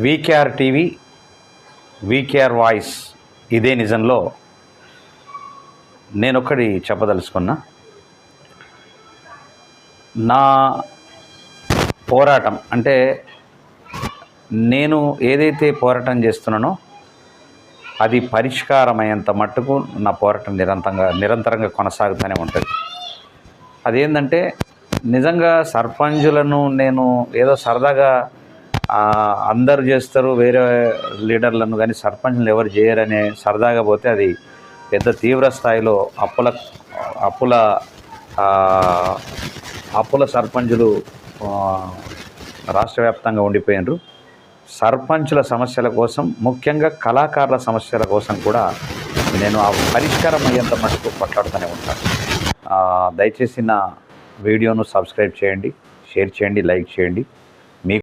VKR TV, VKR voice ఇదే నిజంలో నేనొక్కడి చెప్పదలుచుకున్నా. నా పోరాటం అంటే నేను ఏదైతే పోరాటం చేస్తున్నానో అది పరిష్కారమయ్యేంత మట్టుకు నా పోరాటం నిరంతరంగా కొనసాగుతూనే ఉంటుంది. అదేంటంటే నిజంగా సర్పంచులను నేను ఏదో సరదాగా అందరు చేస్తారు వేరే లీడర్లను, కానీ సర్పంచ్లు ఎవరు చేయరనే సరదాగా పోతే అది పెద్ద తీవ్ర స్థాయిలో అప్పుల సర్పంచులు రాష్ట్ర వ్యాప్తంగా ఉండిపోయినారు. సర్పంచుల సమస్యల కోసం, ముఖ్యంగా కళాకారుల సమస్యల కోసం కూడా నేను ఆ పరిష్కారం అయ్యేంత మటుకు కొట్లాడుతూనే ఉంటాను. దయచేసి నా వీడియోను సబ్స్క్రైబ్ చేయండి, షేర్ చేయండి, లైక్ చేయండి.